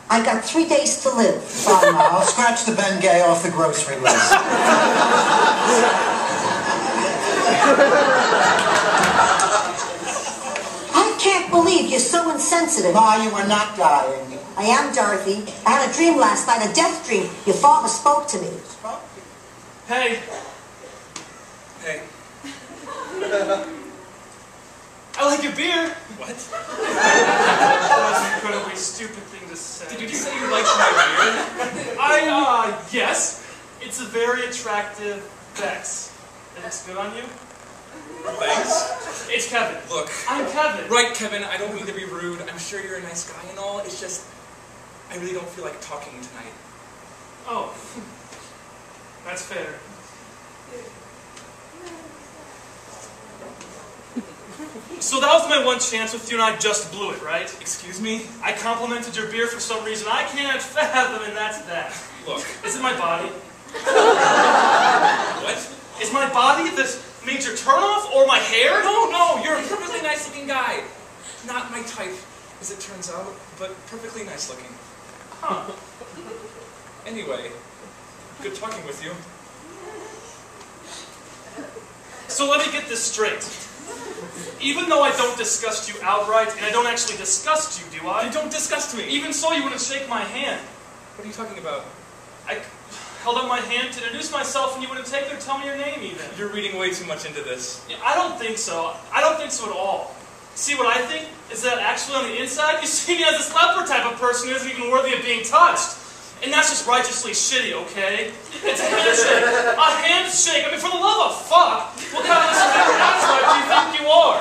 I got 3 days to live. Fine, Ma. I'll scratch the Ben Gay off the grocery list. I can't believe you're so insensitive. Ma, you were not dying. I am, Dorothy. I had a dream last night, a death dream. Your father spoke to me. Hey. Hey. I like your beer. What? That was an incredibly stupid thing to say. Did you just say you liked my beer? Yes. It's a very attractive Bex. It looks good on you. Thanks. It's Kevin. Look. I'm Kevin. Right, Kevin. I don't mean to be rude. I'm sure you're a nice guy and all. It's just, I really don't feel like talking tonight. Oh. That's fair. So that was my one chance with you, and I just blew it, right? Excuse me? I complimented your beer for some reason I can't fathom, and that's that. Look. Is it my body? What? Is my body the major turnoff, or my hair? No, you're a perfectly nice-looking guy. Not my type, as it turns out, but perfectly nice-looking. Huh. Anyway, good talking with you. So let me get this straight. Even though I don't disgust you outright, and I don't actually disgust you, do I? You don't disgust me. Even so, you wouldn't shake my hand. What are you talking about? I held up my hand to introduce myself, and you wouldn't take it or tell me your name, even. You're reading way too much into this. Yeah, I don't think so. I don't think so at all. See, what I think is that actually on the inside, you see me as this leper type of person who isn't even worthy of being touched. And that's just righteously shitty, okay? It's a handshake. A handshake. I mean, for the love of fuck, what kind of asshole do you think you are?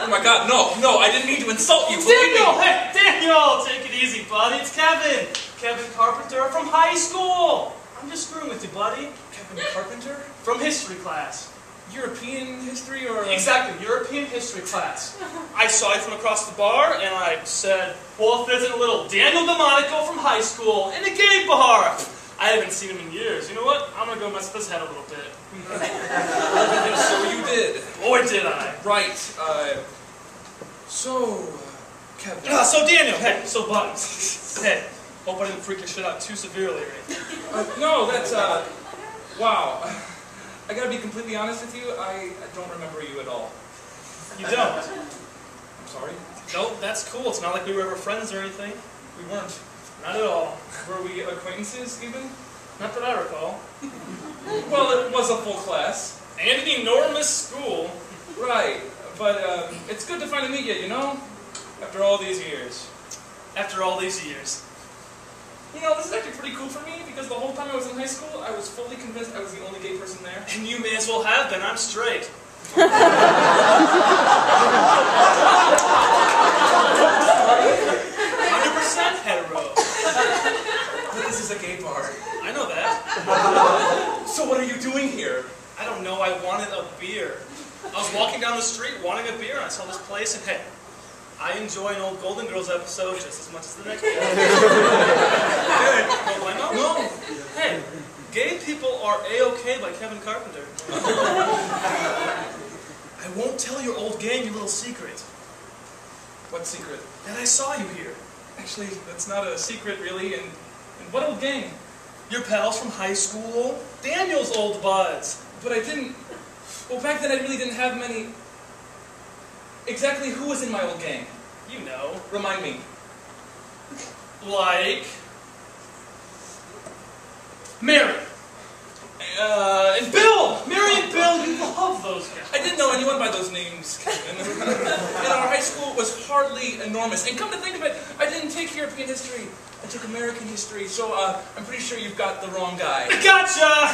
Oh my God, no, I didn't mean to insult you. Daniel, hey, Daniel, take it easy, buddy. It's Kevin. Kevin Carpenter from high school. I'm just screwing with you, buddy. Kevin Carpenter? From history class. European history or... Exactly, European history class. I saw you from across the bar, and I said, well, if there isn't a little Daniel DeMonico from high school in a gay bar. I haven't seen him in years. You know what? I'm going to go mess with his head a little bit. So you did. Boy, did I. Right. Kevin. So Daniel, hey, so Buttons. Hey, hope I didn't freak your shit out too severely or anything. No, that's, wow. I gotta be completely honest with you, I don't remember you at all. You don't? I'm sorry? Nope, that's cool. It's not like we were ever friends or anything. We weren't. Not at all. Were we acquaintances, even? Not that I recall. Well, it was a full class. And an enormous school. Right, but it's good to finally meet you, you know? After all these years. After all these years. You know, this is actually pretty cool for me, because the whole time I was in high school, I was fully convinced I was the only gay person there. And you may as well have been. I'm straight. 100% hetero. But this is a gay bar. I know that. So what are you doing here? I don't know. I wanted a beer. I was walking down the street wanting a beer, and I saw this place, and hey, I enjoy an old Golden Girls episode just as much as the next one. Why not? No. Hey, Gay People Are A-OK by Kevin Carpenter. I won't tell your old gang your little secret. What secret? That I saw you here. Actually, that's not a secret, really. And what old gang? Your pals from high school. Daniel's old buds. But I didn't... Well, back then I really didn't have many... Exactly who was in my old gang? You know. Remind me. Like... Mary. And Bill! Mary and Bill, you love those guys. I didn't know anyone by those names, Kevin. And our high school was hardly enormous. And come to think of it, I didn't take European history. I took American history, so I'm pretty sure you've got the wrong guy. Gotcha!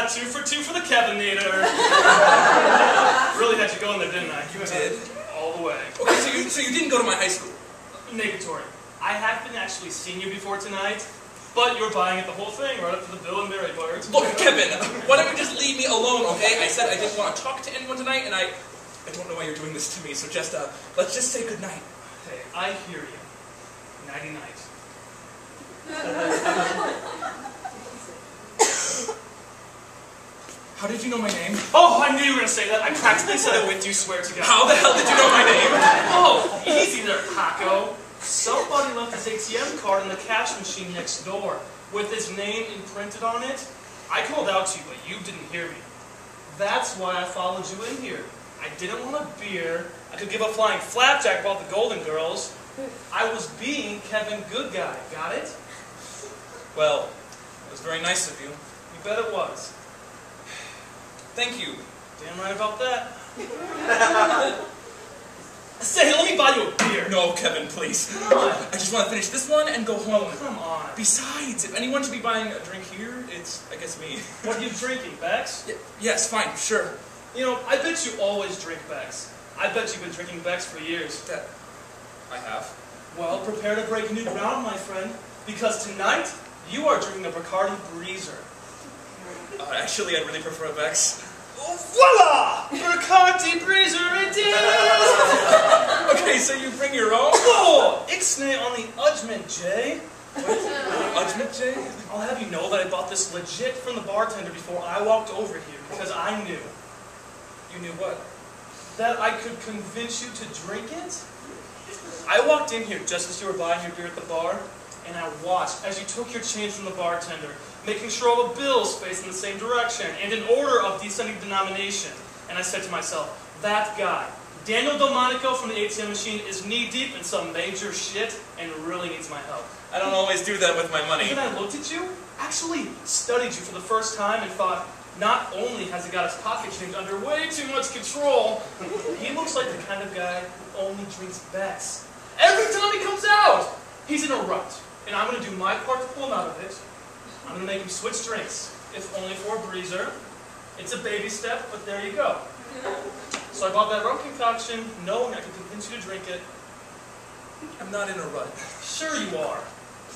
2 for 2 for the Kevinator. Really had you going there, didn't I? You did? All the way. Okay, so you didn't go to my high school? Negatory. I haven't actually seen you before tonight, but you're buying it the whole thing, right up to the Bill and Mary part. Look, Kevin, why don't you just leave me alone, okay? I said I didn't want to talk to anyone tonight, and I don't know why you're doing this to me, so just, let's just say goodnight. Hey, I hear you. Nighty-night. How did you know my name? Oh, I knew you were going to say that. I practically said it with you, swear to God. How the hell did you know my name? Oh, easy there, Paco. Somebody left his ATM card in the cash machine next door with his name imprinted on it. I called out to you, but you didn't hear me. That's why I followed you in here. I didn't want a beer. I could give a flying flapjack about the Golden Girls. I was being Kevin Good Guy. Got it? Well, it was very nice of you. You bet it was. Thank you. Damn right about that. Say, let me buy you a beer. No, Kevin, please. What? I just want to finish this one and go home. Come on. Besides, if anyone should be buying a drink here, it's, I guess, me. What are you drinking, Bex? Yes, fine, sure. You know, I bet you always drink Bex. I bet you've been drinking Bex for years. That I have. Well, prepare to break new ground, my friend, because tonight you are drinking a Bacardi Breezer. Actually, I'd really prefer a Vex. Oh, voila! Bacardi Breezer it is! Okay, so you bring your own? Oh, Ixnay on the Udgment, Jay. Udgment, Jay? I'll have you know that I bought this legit from the bartender before I walked over here, because I knew. You knew what? That I could convince you to drink it? I walked in here just as you were buying your beer at the bar, and I watched as you took your change from the bartender, making sure all the bills faced in the same direction, and in order of descending denomination. And I said to myself, that guy, Daniel Delmonico from the ATM machine, is knee-deep in some major shit and really needs my help. I don't always do that with my money. And then I looked at you, actually studied you for the first time, and thought, not only has he got his pocket change under way too much control, he looks like the kind of guy who only drinks Bex. Every time he comes out, he's in a rut. And I'm going to do my part to pull him out of it. I'm going to make him switch drinks, if only for a breezer. It's a baby step, but there you go. So I bought that rum concoction, knowing I could convince you to drink it. I'm not in a rut. Sure you are.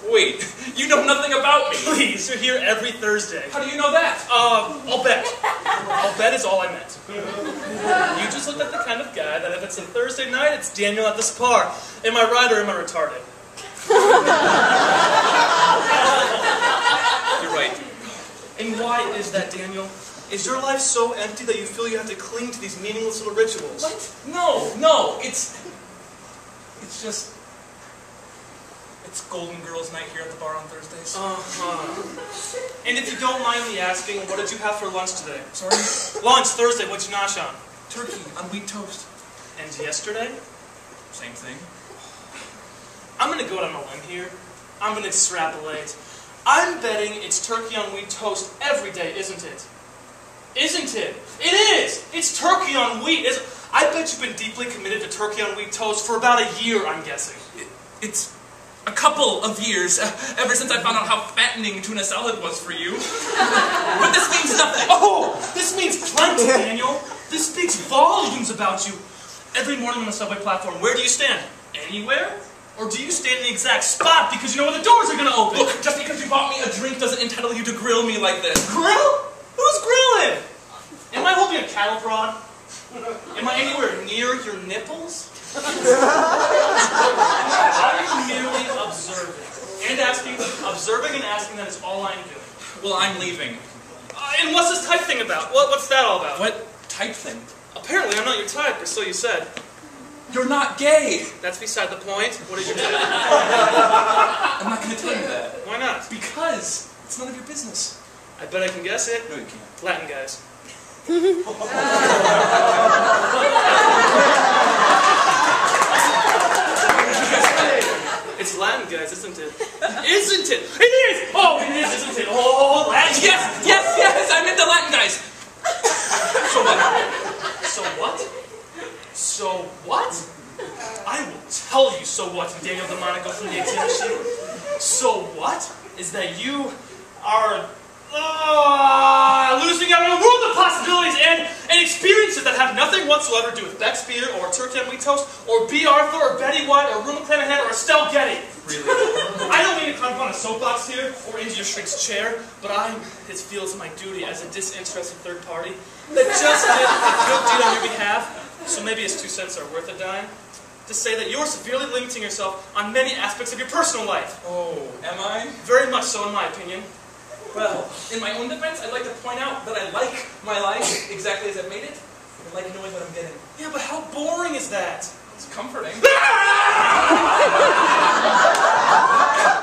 Wait, you know nothing about me. Please, you're here every Thursday. How do you know that? I'll bet. I'll bet is all I meant. You just looked like the kind of guy that if it's a Thursday night, it's Daniel at the Spa. Am I right or am I retarded? You're right. And why is that, Daniel? Is your life so empty that you feel you have to cling to these meaningless little rituals? What? No, it's just... It's Golden Girls night here at the bar on Thursdays. And if you don't mind me asking, what did you have for lunch today? Sorry? Lunch, Thursday, what'd you nosh on? Turkey on wheat toast. And yesterday? Same thing. I'm going to go out on a limb here. I'm going to extrapolate. I'm betting it's turkey on wheat toast every day, isn't it? Isn't it? It is! It's turkey on wheat. I bet you've been deeply committed to turkey on wheat toast for about a year, I'm guessing. It's a couple of years, ever since I found out how fattening tuna salad was for you. But this means nothing. Oh! This means plenty, Daniel. This speaks volumes about you. Every morning on the subway platform, where do you stand? Anywhere? Or do you stand in the exact spot because you know where the doors are going to open? Look, just because you bought me a drink doesn't entitle you to grill me like this. Grill? Who's grilling? Am I holding a cattle prod? Am I anywhere near your nipples? I'm merely observing. Observing and asking, that is all I'm doing. Well, I'm leaving. And what's this type thing about? What's that all about? What type thing? Apparently I'm not your type, or so you said. You're not gay! That's beside the point. What is your type? I'm not going to tell you that. Why not? Because it's none of your business. I bet I can guess it. No, you can't. Latin guys. It's Latin guys, isn't it? Isn't it? It is! Oh, it is, isn't it? Oh, Latin guys! Yes! I'm into Latin guys! So what? So what? So what? I will tell you so what, Daniel Delmonico from the ATM machine. So what is that you are losing out on a world of possibilities and experiences that have nothing whatsoever to do with Beck's beer or turkey on wheat toast or B. Arthur or Betty White or Ruma Clanahan or Estelle Getty. Really? I don't mean to climb up on a soapbox here or into your shrink's chair, but it feels my duty as a disinterested third party that just did a good deed on your behalf, so maybe his 2 cents are worth a dime, to say that you're severely limiting yourself on many aspects of your personal life. Oh, am I? Very much so, in my opinion. Well, in my own defense, I'd like to point out that I like my life exactly as I've made it. I like knowing what I'm getting. Yeah, but how boring is that? It's comforting.